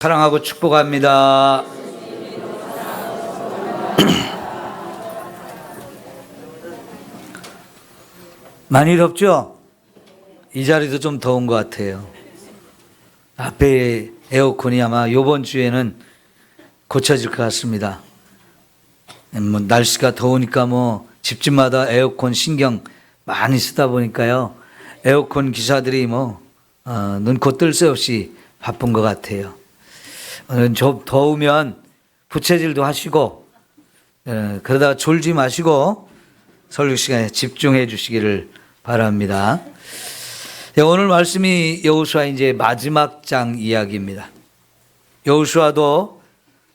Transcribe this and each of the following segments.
사랑하고 축복합니다. 많이 덥죠? 이 자리도 좀 더운 것 같아요. 앞에 에어컨이 아마 이번 주에는 고쳐질 것 같습니다. 날씨가 더우니까 집집마다 에어컨 신경 많이 쓰다 보니까요. 에어컨 기사들이 눈코 뜰 새 없이 바쁜 것 같아요. 좀 더우면 부채질도 하시고 그러다가 졸지 마시고 설교 시간에 집중해 주시기를 바랍니다. 오늘 말씀이 여호수아 이제 마지막 장 이야기입니다. 여호수아도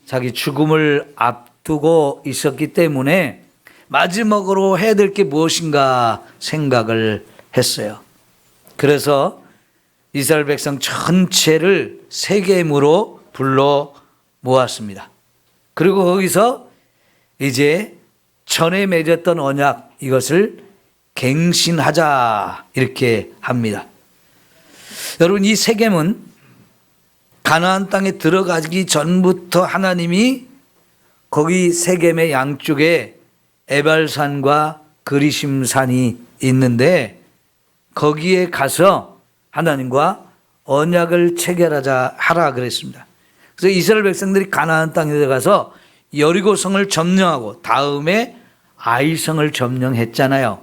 자기 죽음을 앞두고 있었기 때문에 마지막으로 해야 될 게 무엇인가 생각을 했어요. 그래서 이스라엘 백성 전체를 세겜으로 불러 모았습니다. 그리고 거기서 이제 전에 맺었던 언약 이것을 갱신하자 이렇게 합니다. 여러분, 이 세겜은 가나안 땅에 들어가기 전부터 하나님이 거기 세겜의 양쪽에 에발산과 그리심산이 있는데 거기에 가서 하나님과 언약을 하라 그랬습니다. 그래서 이스라엘 백성들이 가나안 땅에 들어가서 여리고성을 점령하고 다음에 아이성을 점령했잖아요.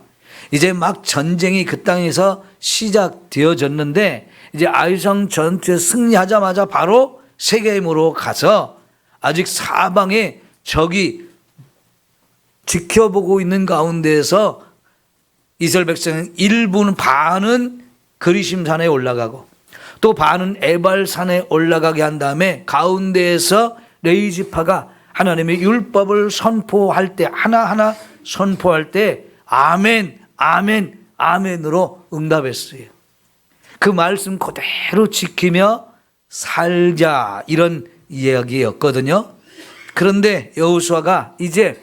이제 막 전쟁이 그 땅에서 시작되어졌는데 이제 아이성 전투에 승리하자마자 바로 세겜으로 가서 아직 사방에 적이 지켜보고 있는 가운데에서 이스라엘 백성은 일부는 반은 그리심산에 올라가고 또 반은 에발산에 올라가게 한 다음에 가운데에서 레위지파가 하나님의 율법을 선포할 때 하나하나 선포할 때 아멘, 아멘, 아멘으로 응답했어요. 그 말씀 그대로 지키며 살자 이런 이야기였거든요. 그런데 여호수아가 이제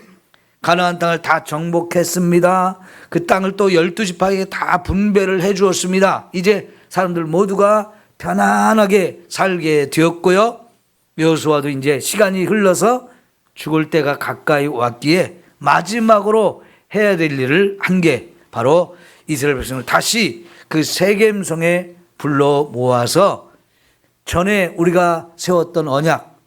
가나안 땅을 다 정복했습니다. 그 땅을 또 12지파에게 다 분배를 해 주었습니다. 이제 사람들 모두가 편안하게 살게 되었고요. 여호수아도 이제 시간이 흘러서 죽을 때가 가까이 왔기에 마지막으로 해야 될 일을 한 게 바로 이스라엘 백성을 다시 그 세겜성에 불러 모아서 전에 우리가 세웠던 언약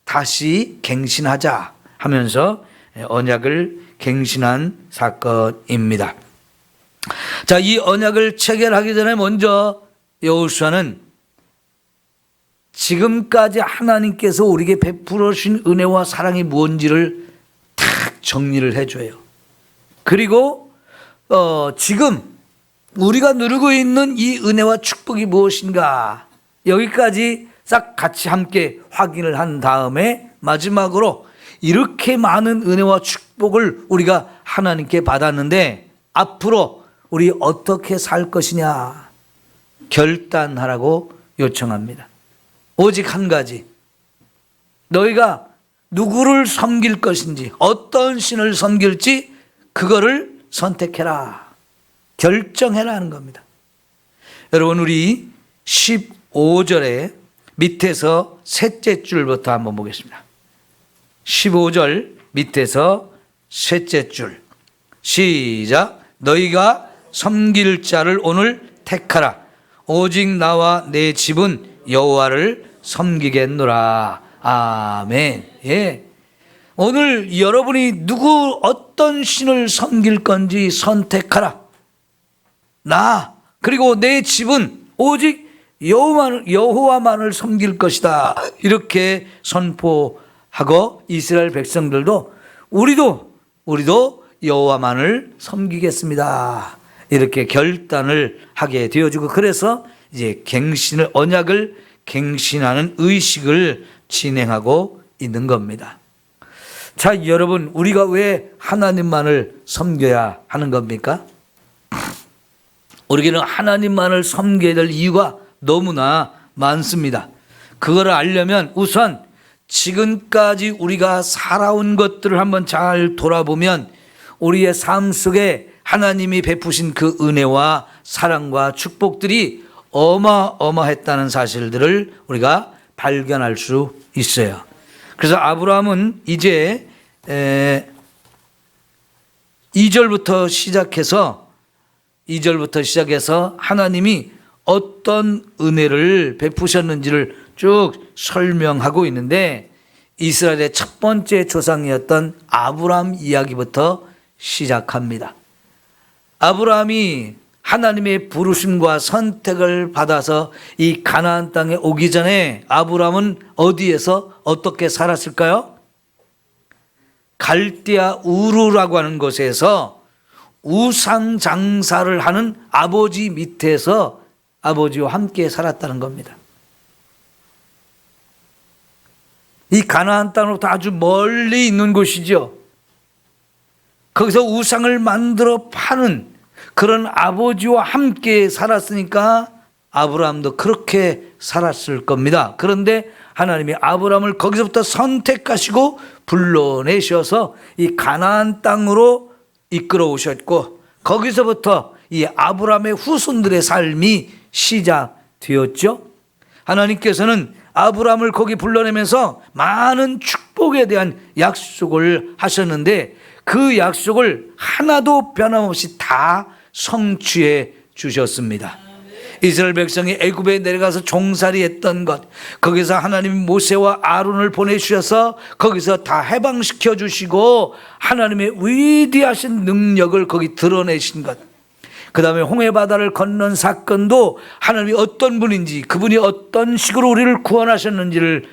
다시 갱신하자 하면서 언약을 갱신한 사건입니다. 자, 이 언약을 체결하기 전에 먼저 여호수아는 지금까지 하나님께서 우리에게 베풀어 주신 은혜와 사랑이 무엇인지를 탁 정리를 해줘요. 그리고 지금 우리가 누리고 있는 이 은혜와 축복이 무엇인가 여기까지 싹 같이 함께 확인을 한 다음에 마지막으로 이렇게 많은 은혜와 축복을 우리가 하나님께 받았는데 앞으로 우리 어떻게 살 것이냐 결단하라고 요청합니다. 오직 한 가지, 너희가 누구를 섬길 것인지 어떤 신을 섬길지 그거를 선택해라, 결정해라 하는 겁니다. 여러분, 우리 15절에 밑에서 셋째 줄부터 한번 보겠습니다. 15절 밑에서 셋째 줄 시작. 너희가 섬길 자를 오늘 택하라. 오직 나와 내 집은 여호와를 섬기겠노라. 아멘. 예. 오늘 여러분이 누구 어떤 신을 섬길 건지 선택하라. 나 그리고 내 집은 오직 여호와만을 섬길 것이다. 이렇게 선포하고 이스라엘 백성들도 우리도 여호와만을 섬기겠습니다. 이렇게 결단을 하게 되어지고 그래서 이제 언약을 갱신하는 의식을 진행하고 있는 겁니다. 자, 여러분, 우리가 왜 하나님만을 섬겨야 하는 겁니까? 우리에게는 하나님만을 섬겨야 될 이유가 너무나 많습니다. 그걸 알려면 우선 지금까지 우리가 살아온 것들을 한번 잘 돌아보면 우리의 삶 속에 하나님이 베푸신 그 은혜와 사랑과 축복들이 어마어마했다는 사실들을 우리가 발견할 수 있어요. 그래서 아브라함은 이제 2절부터 시작해서 하나님이 어떤 은혜를 베푸셨는지를 쭉 설명하고 있는데, 이스라엘의 첫 번째 조상이었던 아브라함 이야기부터 시작합니다. 아브라함이 하나님의 부르심과 선택을 받아서 이 가나안 땅에 오기 전에 아브라함은 어디에서 어떻게 살았을까요? 갈대아 우르라고 하는 곳에서 우상 장사를 하는 아버지 밑에서 아버지와 함께 살았다는 겁니다. 이 가나안 땅으로부터 아주 멀리 있는 곳이죠. 거기서 우상을 만들어 파는 그런 아버지와 함께 살았으니까 아브라함도 그렇게 살았을 겁니다. 그런데 하나님이 아브라함을 거기서부터 선택하시고 불러내셔서 이 가나안 땅으로 이끌어 오셨고, 거기서부터 이 아브라함의 후손들의 삶이 시작되었죠. 하나님께서는 아브라함을 거기 불러내면서 많은 축복에 대한 약속을 하셨는데, 그 약속을 하나도 변함없이 다 성취해 주셨습니다. 이스라엘 백성이 애굽에 내려가서 종살이했던 것, 거기서 하나님이 모세와 아론을 보내주셔서 거기서 다 해방시켜 주시고 하나님의 위대하신 능력을 거기 드러내신 것, 그 다음에 홍해바다를 건넌 사건도 하나님이 어떤 분인지, 그분이 어떤 식으로 우리를 구원하셨는지를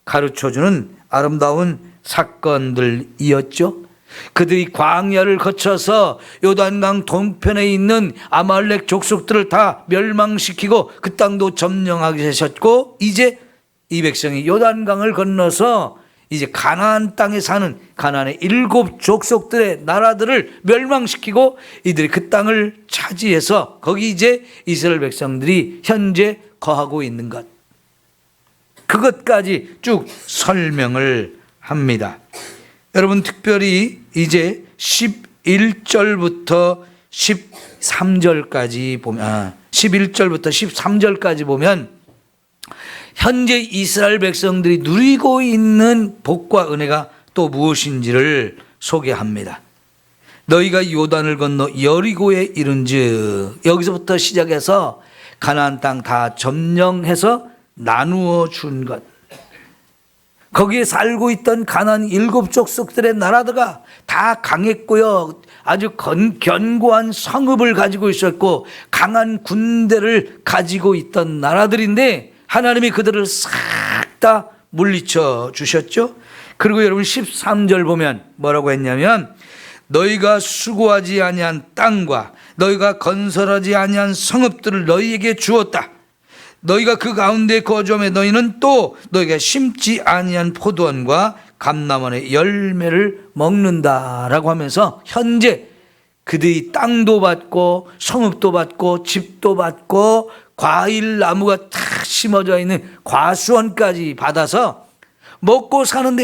가르쳐주는 아름다운 사건들이었죠. 그들이 광야를 거쳐서 요단강 동편에 있는 아말렉 족속들을 다 멸망시키고 그 땅도 점령하게 하셨고, 이제 이 백성이 요단강을 건너서 이제 가나안 땅에 사는 가나안의 7 족속들의 나라들을 멸망시키고 이들이 그 땅을 차지해서 거기 이제 이스라엘 백성들이 현재 거하고 있는 것, 그것까지 쭉 설명을 합니다. 여러분, 특별히 이제 11절부터 13절까지 보면 11절부터 13절까지 보면 현재 이스라엘 백성들이 누리고 있는 복과 은혜가 또 무엇인지를 소개합니다. 너희가 요단을 건너 여리고에 이른즉, 여기서부터 시작해서 가나안 땅 다 점령해서 나누어 준 것, 거기에 살고 있던 가나안 7 족속들의 나라들가 다 강했고요, 아주 견고한 성읍을 가지고 있었고 강한 군대를 가지고 있던 나라들인데, 하나님이 그들을 싹 다 물리쳐 주셨죠. 그리고 여러분 13절 보면 뭐라고 했냐면, 너희가 수고하지 아니한 땅과 너희가 건설하지 아니한 성읍들을 너희에게 주었다. 너희가 그 가운데 거주하며 너희는 또 너희가 심지 아니한 포도원과 감람원의 열매를 먹는다라고 하면서 현재 그들이 땅도 받고 성읍도 받고 집도 받고 과일 나무가 탁 심어져 있는 과수원까지 받아서 먹고 사는데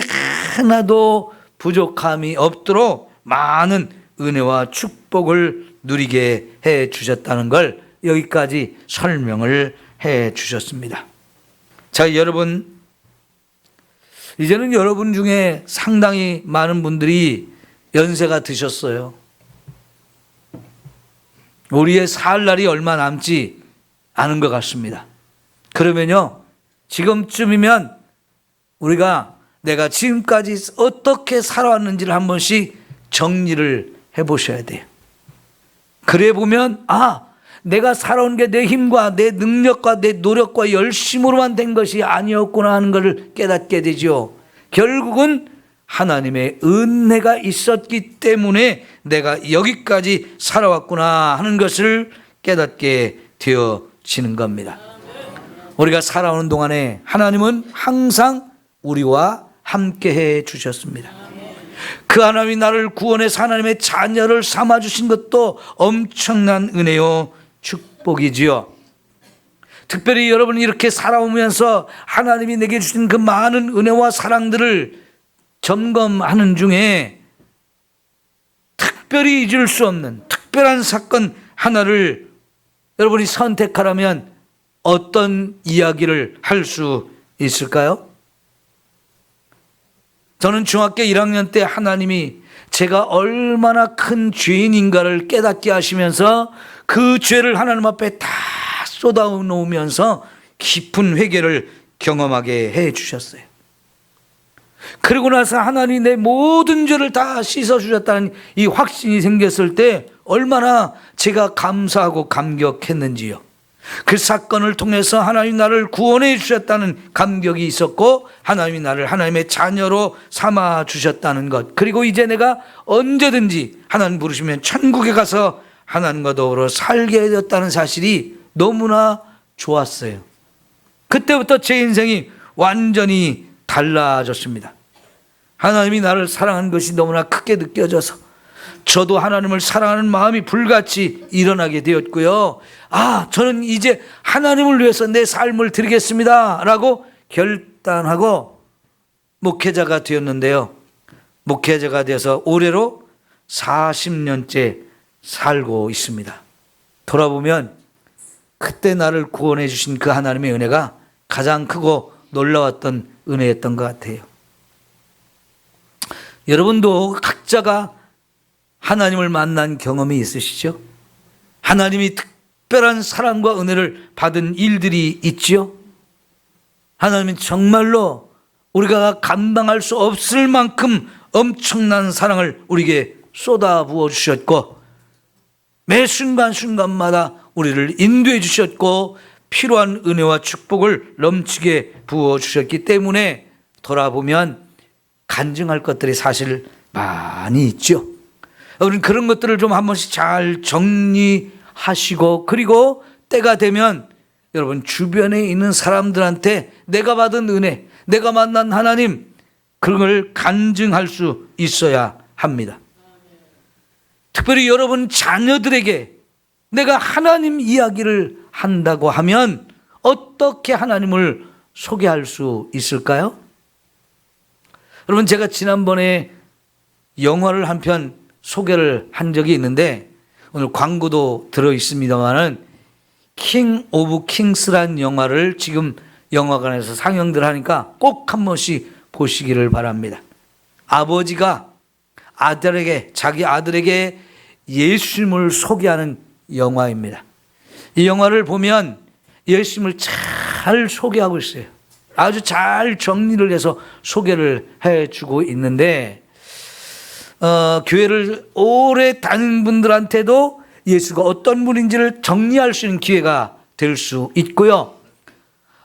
하나도 부족함이 없도록 많은 은혜와 축복을 누리게 해 주셨다는 걸 여기까지 설명을 해 주셨습니다. 자, 여러분, 이제는 여러분 중에 상당히 많은 분들이 연세가 드셨어요. 우리의 살 날이 얼마 남지 않은 것 같습니다. 그러면요, 지금쯤이면 우리가 내가 지금까지 어떻게 살아왔는지를 한 번씩 정리를 해보셔야 돼요. 그래 보면, 내가 살아온 게 내 힘과 내 능력과 내 노력과 열심으로만 된 것이 아니었구나 하는 것을 깨닫게 되죠. 결국은 하나님의 은혜가 있었기 때문에 내가 여기까지 살아왔구나 하는 것을 깨닫게 되어지는 겁니다. 우리가 살아오는 동안에 하나님은 항상 우리와 함께 해 주셨습니다. 그 하나님이 나를 구원해서 하나님의 자녀를 삼아주신 것도 엄청난 은혜요 축복이지요. 특별히 여러분이 이렇게 살아오면서 하나님이 내게 주신 그 많은 은혜와 사랑들을 점검하는 중에 특별히 잊을 수 없는 특별한 사건 하나를 여러분이 선택하라면 어떤 이야기를 할 수 있을까요? 저는 중학교 1학년 때 하나님이 제가 얼마나 큰 죄인인가를 깨닫게 하시면서 그 죄를 하나님 앞에 다 쏟아놓으면서 깊은 회개를 경험하게 해 주셨어요. 그러고 나서 하나님이 내 모든 죄를 다 씻어주셨다는 이 확신이 생겼을 때 얼마나 제가 감사하고 감격했는지요. 그 사건을 통해서 하나님 나를 구원해 주셨다는 감격이 있었고, 하나님이 나를 하나님의 자녀로 삼아 주셨다는 것, 그리고 이제 내가 언제든지 하나님 부르시면 천국에 가서 하나님과 더불어 살게 되었다는 사실이 너무나 좋았어요. 그때부터 제 인생이 완전히 달라졌습니다. 하나님이 나를 사랑하는 것이 너무나 크게 느껴져서 저도 하나님을 사랑하는 마음이 불같이 일어나게 되었고요. 저는 이제 하나님을 위해서 내 삶을 드리겠습니다 라고 결단하고 목회자가 되었는데요. 목회자가 돼서 올해로 40년째 살고 있습니다. 돌아보면 그때 나를 구원해 주신 그 하나님의 은혜가 가장 크고 놀라웠던 은혜였던 것 같아요. 여러분도 각자가 하나님을 만난 경험이 있으시죠? 하나님이 특별한 사랑과 은혜를 받은 일들이 있지요? 하나님은 정말로 우리가 감당할 수 없을 만큼 엄청난 사랑을 우리에게 쏟아부어 주셨고, 매 순간순간마다 우리를 인도해 주셨고, 필요한 은혜와 축복을 넘치게 부어 주셨기 때문에 돌아보면 간증할 것들이 사실 많이 있죠. 우리는 그런 것들을 좀 한 번씩 잘 정리하시고, 그리고 때가 되면 여러분 주변에 있는 사람들한테 내가 받은 은혜, 내가 만난 하나님, 그런 걸 간증할 수 있어야 합니다. 특별히 여러분 자녀들에게 내가 하나님 이야기를 한다고 하면 어떻게 하나님을 소개할 수 있을까요? 여러분, 제가 지난번에 영화를 한 편 소개를 한 적이 있는데, 오늘 광고도 들어 있습니다만은 킹 오브 킹스란 영화를 지금 영화관에서 상영들 하니까 꼭 한 번씩 보시기를 바랍니다. 아버지가 아들에게, 자기 아들에게 예수님을 소개하는 영화입니다. 이 영화를 보면 예수님을 잘 소개하고 있어요. 아주 잘 정리를 해서 소개를 해주고 있는데, 교회를 오래 다닌 분들한테도 예수가 어떤 분인지를 정리할 수 있는 기회가 될 수 있고요.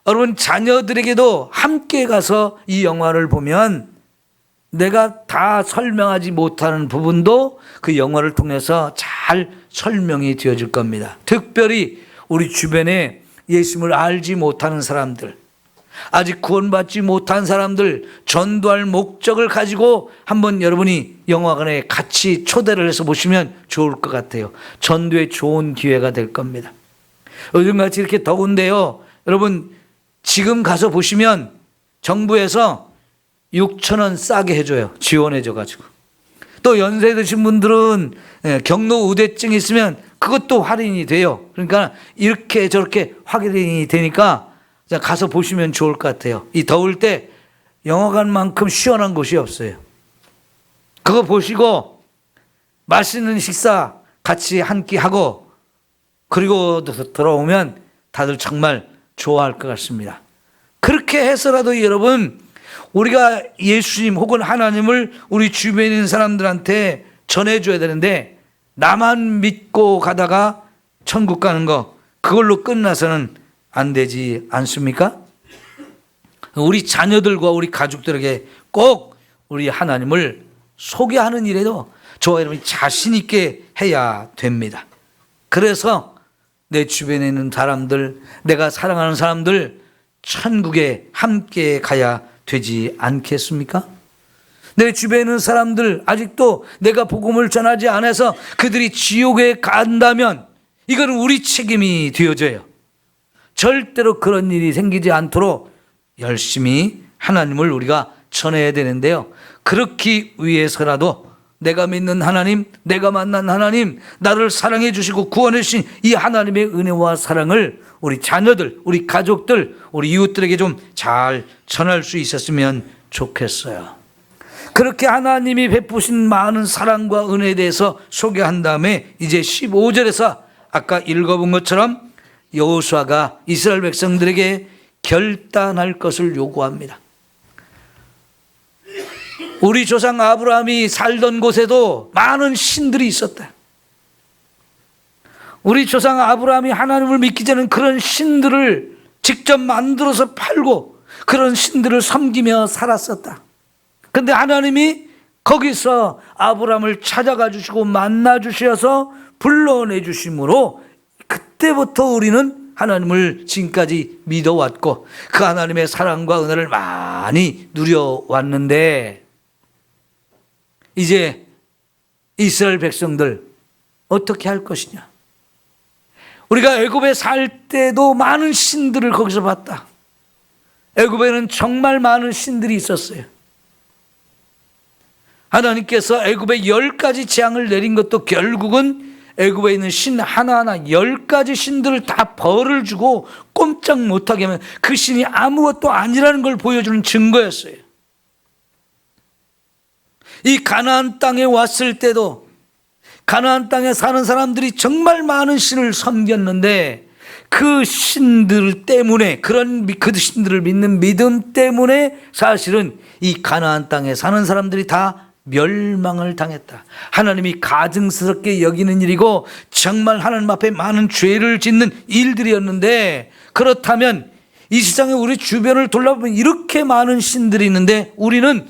여러분 자녀들에게도 함께 가서 이 영화를 보면 내가 다 설명하지 못하는 부분도 그 영화를 통해서 잘 설명이 되어질 겁니다. 특별히 우리 주변에 예수님을 알지 못하는 사람들, 아직 구원받지 못한 사람들 전도할 목적을 가지고 한번 여러분이 영화관에 같이 초대를 해서 보시면 좋을 것 같아요. 전도에 좋은 기회가 될 겁니다. 요즘같이 이렇게 더운데요, 여러분 지금 가서 보시면 정부에서 6,000원 싸게 해줘요. 지원해줘가지고. 또 연세 드신 분들은 경로 우대증이 있으면 그것도 할인이 돼요. 그러니까 이렇게 저렇게 할인이 되니까 가서 보시면 좋을 것 같아요. 이 더울 때 영화관만큼 시원한 곳이 없어요. 그거 보시고 맛있는 식사 같이 한 끼 하고 그리고 돌아오면 다들 정말 좋아할 것 같습니다. 그렇게 해서라도 여러분 우리가 예수님 혹은 하나님을 우리 주변에 있는 사람들한테 전해줘야 되는데, 나만 믿고 가다가 천국 가는 거 그걸로 끝나서는 안 되지 않습니까? 우리 자녀들과 우리 가족들에게 꼭 우리 하나님을 소개하는 일에도 저와 여러분이 자신 있게 해야 됩니다. 그래서 내 주변에 있는 사람들, 내가 사랑하는 사람들 천국에 함께 가야 되지 않겠습니까? 내 주변에 있는 사람들 아직도 내가 복음을 전하지 않아서 그들이 지옥에 간다면 이거는 우리 책임이 되어져요. 절대로 그런 일이 생기지 않도록 열심히 하나님을 우리가 전해야 되는데요, 그렇기 위해서라도 내가 믿는 하나님, 내가 만난 하나님, 나를 사랑해 주시고 구원해 주신 이 하나님의 은혜와 사랑을 우리 자녀들, 우리 가족들, 우리 이웃들에게 좀 잘 전할 수 있었으면 좋겠어요. 그렇게 하나님이 베푸신 많은 사랑과 은혜에 대해서 소개한 다음에 이제 15절에서 아까 읽어본 것처럼 여호수아가 이스라엘 백성들에게 결단할 것을 요구합니다. 우리 조상 아브라함이 살던 곳에도 많은 신들이 있었다. 우리 조상 아브라함이 하나님을 믿기 전에는 그런 신들을 직접 만들어서 팔고 그런 신들을 섬기며 살았었다. 그런데 하나님이 거기서 아브라함을 찾아가 주시고 만나 주셔서 불러내 주심으로 그때부터 우리는 하나님을 지금까지 믿어왔고 그 하나님의 사랑과 은혜를 많이 누려왔는데 이제 이스라엘 백성들 어떻게 할 것이냐. 우리가 애굽에 살 때도 많은 신들을 거기서 봤다. 애굽에는 정말 많은 신들이 있었어요. 하나님께서 애굽에 10가지 재앙을 내린 것도 결국은 애굽에 있는 신 하나하나 10가지 신들을 다 벌을 주고 꼼짝 못하게 하면 그 신이 아무것도 아니라는 걸 보여주는 증거였어요. 이 가나안 땅에 왔을 때도 가나안 땅에 사는 사람들이 정말 많은 신을 섬겼는데 그 신들 때문에 그 신들을 믿는 믿음 때문에 사실은 이 가나안 땅에 사는 사람들이 다 멸망을 당했다. 하나님이 가증스럽게 여기는 일이고 정말 하나님 앞에 많은 죄를 짓는 일들이었는데 그렇다면 이 세상에 우리 주변을 돌아보면 이렇게 많은 신들이 있는데 우리는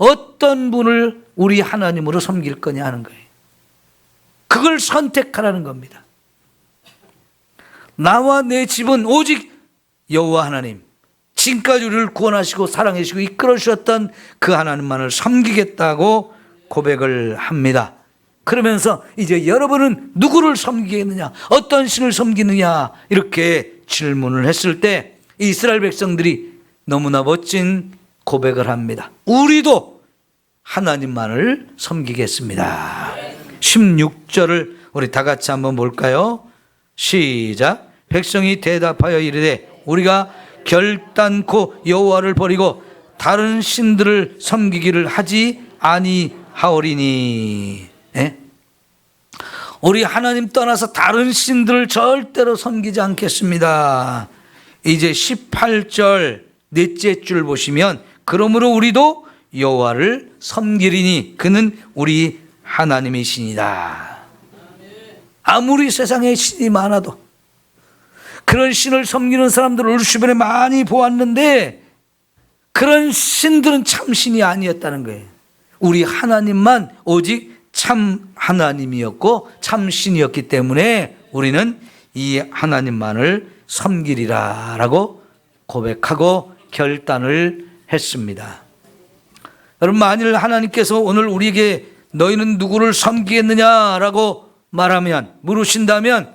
어떤 분을 우리 하나님으로 섬길 거냐 하는 거예요. 그걸 선택하라는 겁니다. 나와 내 집은 오직 여호와 하나님, 지금까지 우리를 구원하시고 사랑해 주시고 이끌어 주셨던 그 하나님만을 섬기겠다고 고백을 합니다. 그러면서 이제 여러분은 누구를 섬기겠느냐, 어떤 신을 섬기느냐 이렇게 질문을 했을 때 이스라엘 백성들이 너무나 멋진 고백을 합니다. 우리도 하나님만을 섬기겠습니다. 16절을 우리 다 같이 한번 볼까요? 시작. 백성이 대답하여 이르되 우리가 결단코 여호와를 버리고 다른 신들을 섬기기를 하지 아니하오리니. 예? 우리 하나님 떠나서 다른 신들을 절대로 섬기지 않겠습니다. 이제 18절 넷째 줄 보시면 그러므로 우리도 여호와를 섬기리니 그는 우리 하나님이시니라. 아무리 세상에 신이 많아도 그런 신을 섬기는 사람들을 우리 주변에 많이 보았는데 그런 신들은 참 신이 아니었다는 거예요. 우리 하나님만 오직 참 하나님이었고 참 신이었기 때문에 우리는 이 하나님만을 섬기리라 라고 고백하고 결단을 했습니다. 여러분, 만일 하나님께서 오늘 우리에게 너희는 누구를 섬기겠느냐라고 말하면, 물으신다면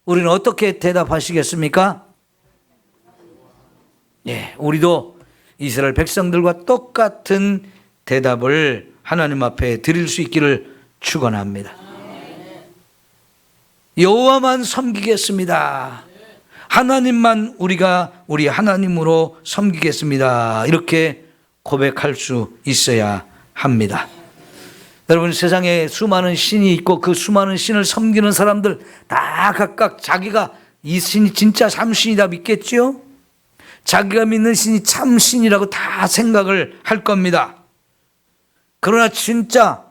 우리는 어떻게 대답하시겠습니까? 예, 우리도 이스라엘 백성들과 똑같은 대답을 하나님 앞에 드릴 수 있기를 축원합니다. 여호와만 섬기겠습니다. 하나님만 우리가 우리 하나님으로 섬기겠습니다. 이렇게 고백할 수 있어야 합니다. 여러분, 세상에 수많은 신이 있고 그 수많은 신을 섬기는 사람들 다 각각 자기가 이 신이 진짜 참신이다 믿겠지요? 자기가 믿는 신이 참신이라고 다 생각을 할 겁니다. 그러나 진짜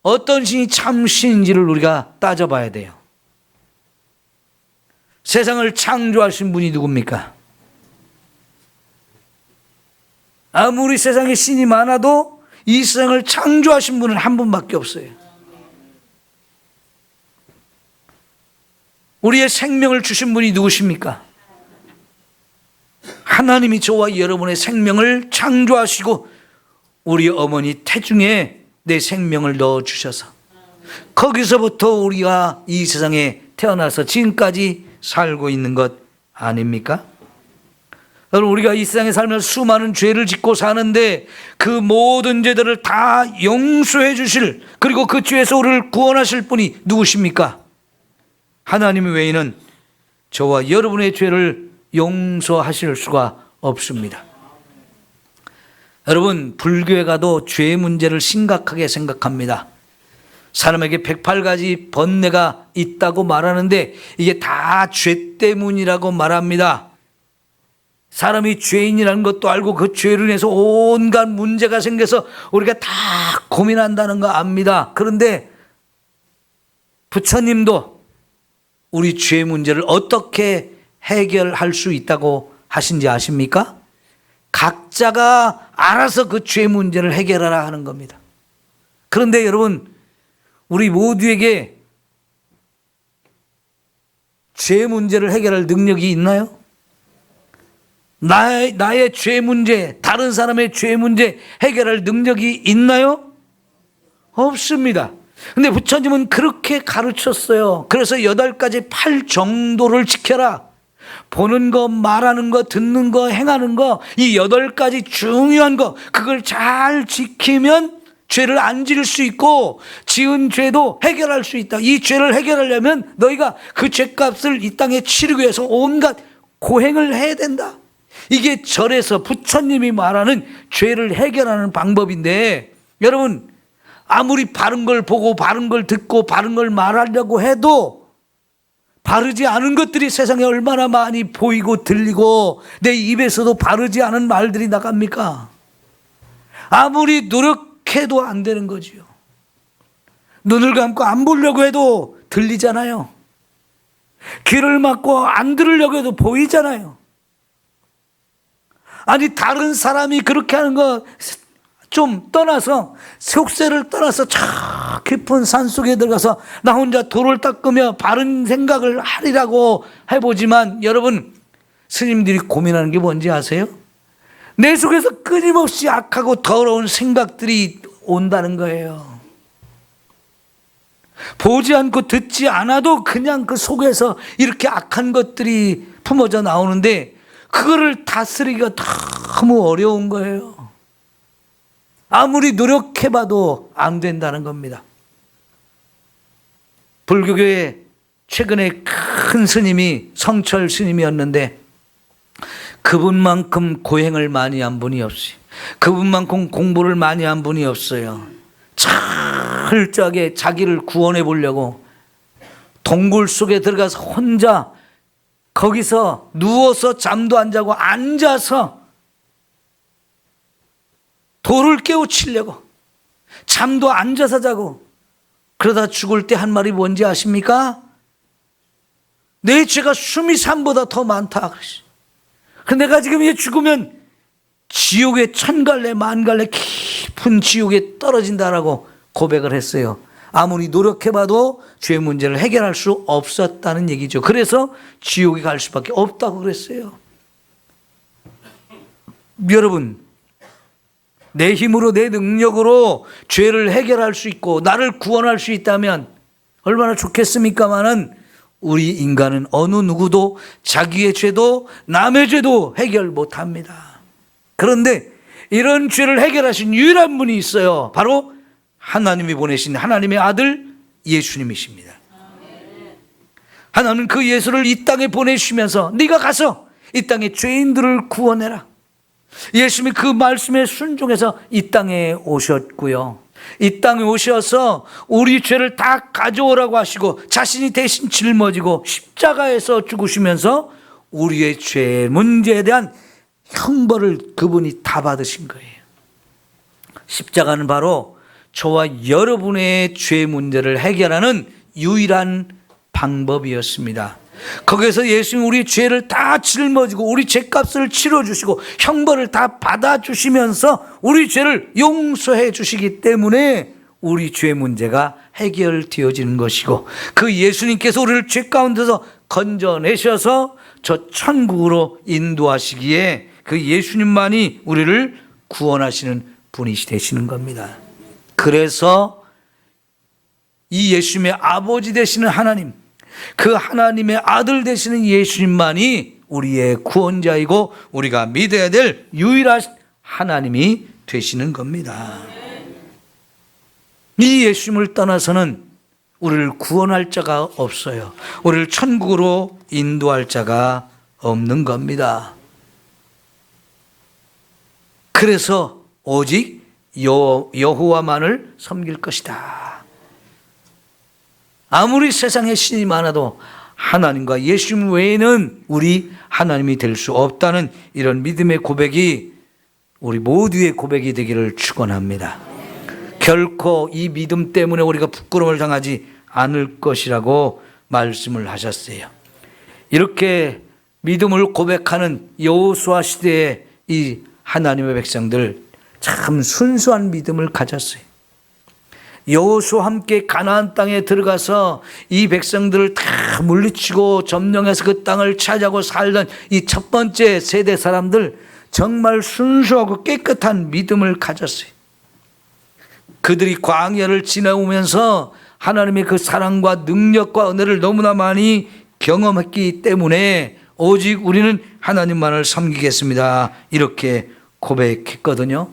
어떤 신이 참신인지를 우리가 따져봐야 돼요. 세상을 창조하신 분이 누굽니까? 아무리 세상에 신이 많아도 이 세상을 창조하신 분은 한 분밖에 없어요. 우리의 생명을 주신 분이 누구십니까? 하나님이 저와 여러분의 생명을 창조하시고 우리 어머니 태중에 내 생명을 넣어주셔서 거기서부터 우리가 이 세상에 태어나서 지금까지 살고 있는 것 아닙니까? 여러분, 우리가 이 세상에 살면서 수많은 죄를 짓고 사는데 그 모든 죄들을 다 용서해 주실, 그리고 그 죄에서 우리를 구원하실 분이 누구십니까? 하나님 외에는 저와 여러분의 죄를 용서하실 수가 없습니다. 여러분, 불교에 가도 죄 문제를 심각하게 생각합니다. 사람에게 108가지 번뇌가 있다고 말하는데 이게 다 죄 때문이라고 말합니다. 사람이 죄인이라는 것도 알고 그 죄로 인해서 온갖 문제가 생겨서 우리가 다 고민한다는 거 압니다. 그런데 부처님도 우리 죄 문제를 어떻게 해결할 수 있다고 하신지 아십니까? 각자가 알아서 그 죄 문제를 해결하라 하는 겁니다. 그런데 여러분, 우리 모두에게 죄 문제를 해결할 능력이 있나요? 나의 죄 문제, 다른 사람의 죄 문제 해결할 능력이 있나요? 없습니다. 근데 부처님은 그렇게 가르쳤어요. 그래서 8가지 8 정도를 지켜라. 보는 거, 말하는 거, 듣는 거, 행하는 거, 이 8가지 중요한 거, 그걸 잘 지키면 죄를 안 지을 수 있고 지은 죄도 해결할 수 있다. 이 죄를 해결하려면 너희가 그 죄값을 이 땅에 치르기 위해서 온갖 고행을 해야 된다. 이게 절에서 부처님이 말하는 죄를 해결하는 방법인데, 여러분, 아무리 바른 걸 보고 바른 걸 듣고 바른 걸 말하려고 해도 바르지 않은 것들이 세상에 얼마나 많이 보이고 들리고 내 입에서도 바르지 않은 말들이 나갑니까? 아무리 노력해도 안 되는 거지요. 눈을 감고 안 보려고 해도 들리잖아요. 귀를 막고 안 들으려고 해도 보이잖아요. 아니, 다른 사람이 그렇게 하는 거 좀 떠나서, 속세를 떠나서 저 깊은 산속에 들어가서 나 혼자 돌을 닦으며 바른 생각을 하리라고 해보지만, 여러분, 스님들이 고민하는 게 뭔지 아세요? 내 속에서 끊임없이 악하고 더러운 생각들이 온다는 거예요. 보지 않고 듣지 않아도 그냥 그 속에서 이렇게 악한 것들이 품어져 나오는데 그거를 다스리기가 너무 어려운 거예요. 아무리 노력해봐도 안 된다는 겁니다. 불교계에 최근에 큰 스님이 성철 스님이었는데 그분만큼 고행을 많이 한 분이 없어요. 그분만큼 공부를 많이 한 분이 없어요. 철저하게 자기를 구원해 보려고 동굴 속에 들어가서 혼자 거기서 누워서 잠도 안 자고 앉아서 돌을 깨우치려고, 잠도 앉아서 자고, 그러다 죽을 때 한 말이 뭔지 아십니까? 내 죄가 숨이 산보다 더 많다. 근데 내가 지금 이제 죽으면 지옥의 1000갈래 만갈래 깊은 지옥에 떨어진다라고 고백을 했어요. 아무리 노력해봐도 죄 문제를 해결할 수 없었다는 얘기죠. 그래서 지옥에 갈 수밖에 없다고 그랬어요. 여러분, 내 힘으로 내 능력으로 죄를 해결할 수 있고 나를 구원할 수 있다면 얼마나 좋겠습니까마는 우리 인간은 어느 누구도 자기의 죄도 남의 죄도 해결 못합니다. 그런데 이런 죄를 해결하신 유일한 분이 있어요. 바로 하나님이 보내신 하나님의 아들 예수님이십니다. 하나님은 그 예수를 이 땅에 보내시면서 네가 가서 이 땅의 죄인들을 구원해라. 예수님이 그 말씀에 순종해서 이 땅에 오셨고요. 이 땅에 오셔서 우리 죄를 다 가져오라고 하시고 자신이 대신 짊어지고 십자가에서 죽으시면서 우리의 죄 문제에 대한 형벌을 그분이 다 받으신 거예요. 십자가는 바로 저와 여러분의 죄 문제를 해결하는 유일한 방법이었습니다. 거기서 예수님이 우리 죄를 다 짊어지고 우리 죄값을 치러주시고 형벌을 다 받아주시면서 우리 죄를 용서해 주시기 때문에 우리 죄 문제가 해결되어지는 것이고, 그 예수님께서 우리를 죄 가운데서 건져내셔서 저 천국으로 인도하시기에 그 예수님만이 우리를 구원하시는 분이 되시는 겁니다. 그래서 이 예수님의 아버지 되시는 하나님, 그 하나님의 아들 되시는 예수님만이 우리의 구원자이고 우리가 믿어야 될 유일한 하나님이 되시는 겁니다. 이 예수님을 떠나서는 우리를 구원할 자가 없어요. 우리를 천국으로 인도할 자가 없는 겁니다. 그래서 오직 여호와만을 섬길 것이다. 아무리 세상에 신이 많아도 하나님과 예수님 외에는 우리 하나님이 될 수 없다는 이런 믿음의 고백이 우리 모두의 고백이 되기를 축원합니다. 결코 이 믿음 때문에 우리가 부끄러움을 당하지 않을 것이라고 말씀을 하셨어요. 이렇게 믿음을 고백하는 여호수아 시대의 이 하나님의 백성들 참 순수한 믿음을 가졌어요. 여호수아와 함께 가나안 땅에 들어가서 이 백성들을 다 물리치고 점령해서 그 땅을 차지하고 살던 이 첫 번째 세대 사람들 정말 순수하고 깨끗한 믿음을 가졌어요. 그들이 광야를 지나오면서 하나님의 그 사랑과 능력과 은혜를 너무나 많이 경험했기 때문에 오직 우리는 하나님만을 섬기겠습니다, 이렇게 고백했거든요.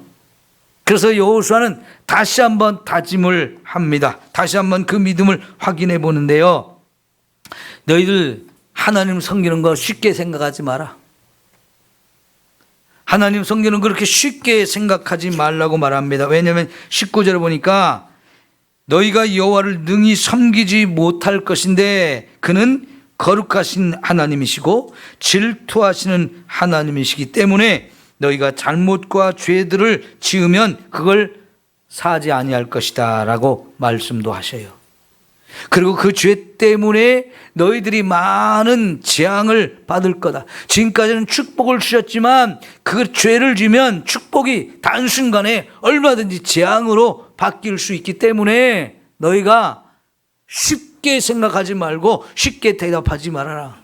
그래서 여호수아는 다시 한번 다짐을 합니다. 다시 한번 그 믿음을 확인해 보는데요. 너희들 하나님 섬기는 거 쉽게 생각하지 마라. 하나님 섬기는 거 그렇게 쉽게 생각하지 말라고 말합니다. 왜냐하면 19절에 보니까 너희가 여호와를 능히 섬기지 못할 것인데 그는 거룩하신 하나님이시고 질투하시는 하나님이시기 때문에 너희가 잘못과 죄들을 지으면 그걸 사지 아니할 것이다 라고 말씀도 하셔요. 그리고 그 죄 때문에 너희들이 많은 재앙을 받을 거다. 지금까지는 축복을 주셨지만 그 죄를 지면 축복이 단순간에 얼마든지 재앙으로 바뀔 수 있기 때문에 너희가 쉽게 생각하지 말고 쉽게 대답하지 말아라.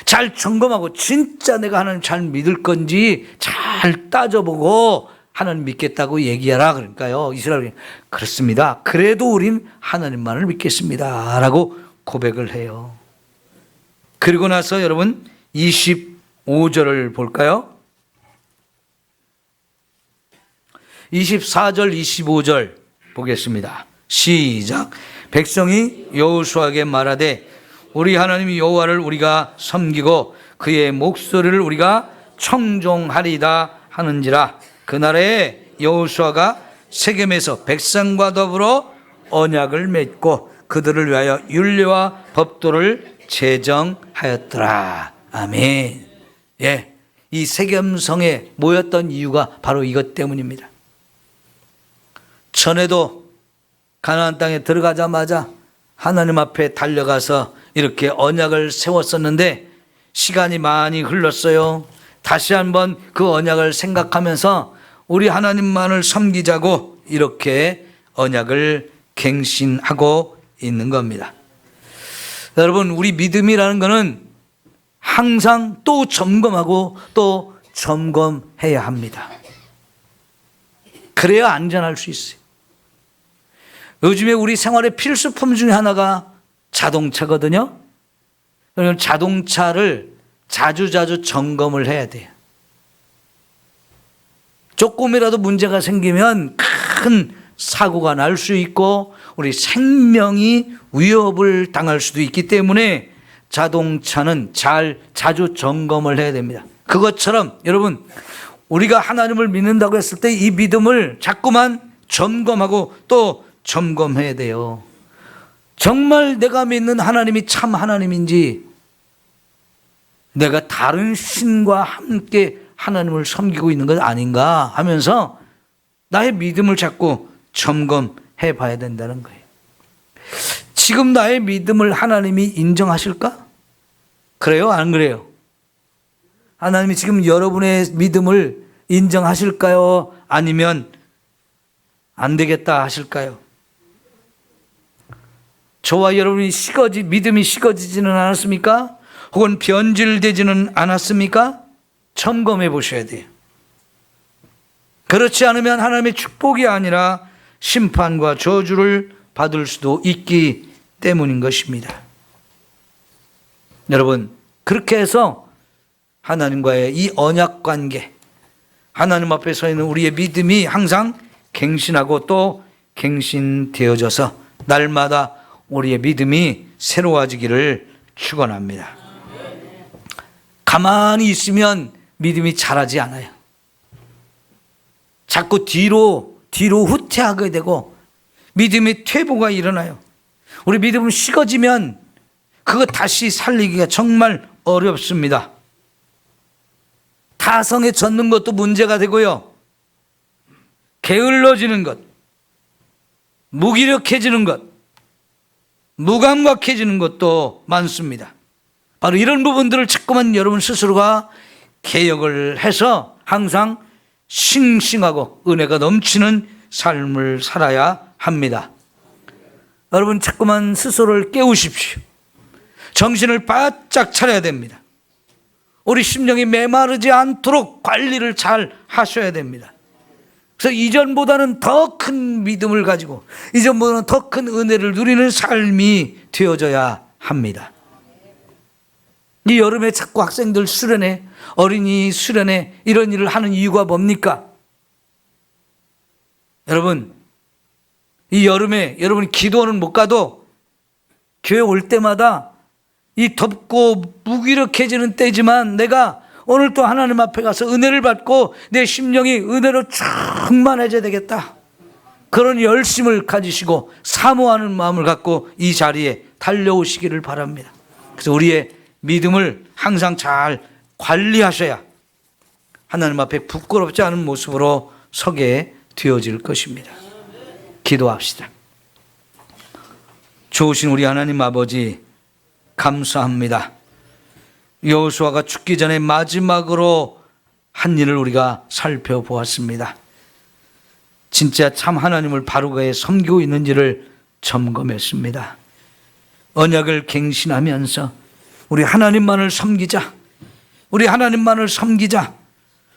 잘 점검하고 진짜 내가 하나님 잘 믿을 건지 잘 따져보고 하나님 믿겠다고 얘기하라. 그러니까요, 이스라엘이 그렇습니다. 그래도 우린 하나님만을 믿겠습니다 라고 고백을 해요. 그리고 나서 여러분 25절을 볼까요? 24절 25절 보겠습니다. 시작. 백성이 여호수아에게 말하되 우리 하나님 여호와를 우리가 섬기고 그의 목소리를 우리가 청종하리다 하는지라. 그날에 여호수아가 세겜에서 백성과 더불어 언약을 맺고 그들을 위하여 율례와 법도를 제정하였더라. 아멘. 예, 이 세겜성에 모였던 이유가 바로 이것 때문입니다. 전에도 가나안 땅에 들어가자마자 하나님 앞에 달려가서 이렇게 언약을 세웠었는데 시간이 많이 흘렀어요. 다시 한번 그 언약을 생각하면서 우리 하나님만을 섬기자고 이렇게 언약을 갱신하고 있는 겁니다. 여러분, 우리 믿음이라는 것은 항상 또 점검하고 또 점검해야 합니다. 그래야 안전할 수 있어요. 요즘에 우리 생활의 필수품 중에 하나가 자동차거든요. 그러면 자동차를 자주자주 점검을 해야 돼요. 조금이라도 문제가 생기면 큰 사고가 날 수 있고 우리 생명이 위협을 당할 수도 있기 때문에 자동차는 자주 점검을 해야 됩니다. 그것처럼 여러분, 우리가 하나님을 믿는다고 했을 때 이 믿음을 자꾸만 점검하고 또 점검해야 돼요. 정말 내가 믿는 하나님이 참 하나님인지, 내가 다른 신과 함께 하나님을 섬기고 있는 것 아닌가 하면서 나의 믿음을 자꾸 점검해 봐야 된다는 거예요. 지금 나의 믿음을 하나님이 인정하실까? 그래요? 안 그래요? 하나님이 지금 여러분의 믿음을 인정하실까요? 아니면 안 되겠다 하실까요? 저와 여러분이 믿음이 식어지지는 않았습니까? 혹은 변질되지는 않았습니까? 점검해 보셔야 돼요. 그렇지 않으면 하나님의 축복이 아니라 심판과 저주를 받을 수도 있기 때문인 것입니다. 여러분, 그렇게 해서 하나님과의 이 언약 관계, 하나님 앞에 서 있는 우리의 믿음이 항상 갱신하고 또 갱신되어져서 날마다 우리의 믿음이 새로워지기를 축원합니다. 가만히 있으면 믿음이 자라지 않아요. 자꾸 뒤로 후퇴하게 되고 믿음의 퇴보가 일어나요. 우리 믿음은 식어지면 그거 다시 살리기가 정말 어렵습니다. 타성에 젖는 것도 문제가 되고요. 게을러지는 것, 무기력해지는 것, 무감각해지는 것도 많습니다. 바로 이런 부분들을 자꾸만 여러분 스스로가 개혁을 해서 항상 싱싱하고 은혜가 넘치는 삶을 살아야 합니다. 여러분 자꾸만 스스로를 깨우십시오. 정신을 바짝 차려야 됩니다. 우리 심령이 메마르지 않도록 관리를 잘 하셔야 됩니다. 그래서 이전보다는 더 큰 믿음을 가지고 이전보다는 더 큰 은혜를 누리는 삶이 되어져야 합니다. 이 여름에 자꾸 학생들 수련회, 어린이 수련회 이런 일을 하는 이유가 뭡니까? 여러분, 이 여름에 여러분 기도는 못 가도 교회 올 때마다 이 덥고 무기력해지는 때지만 내가 오늘 또 하나님 앞에 가서 은혜를 받고 내 심령이 은혜로 충만해져야 되겠다. 그런 열심을 가지시고 사모하는 마음을 갖고 이 자리에 달려오시기를 바랍니다. 그래서 우리의 믿음을 항상 잘 관리하셔야 하나님 앞에 부끄럽지 않은 모습으로 서게 되어질 것입니다. 기도합시다. 좋으신 우리 하나님 아버지 감사합니다. 여호수아가 죽기 전에 마지막으로 한 일을 우리가 살펴보았습니다. 진짜 참 하나님을 바르게 섬기고 있는지를 점검했습니다. 언약을 갱신하면서 우리 하나님만을 섬기자, 우리 하나님만을 섬기자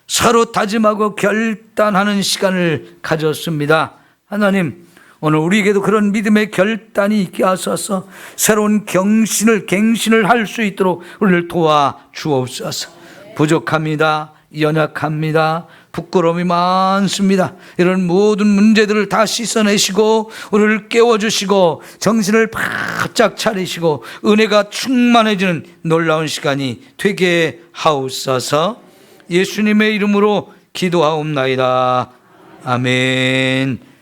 서로 다짐하고 결단하는 시간을 가졌습니다. 하나님, 오늘 우리에게도 그런 믿음의 결단이 있게 하소서. 새로운 갱신을 할 수 있도록 우리를 도와주옵소서. 부족합니다. 연약합니다. 부끄러움이 많습니다. 이런 모든 문제들을 다 씻어내시고 우리를 깨워주시고 정신을 바짝 차리시고 은혜가 충만해지는 놀라운 시간이 되게 하옵소서. 예수님의 이름으로 기도하옵나이다. 아멘.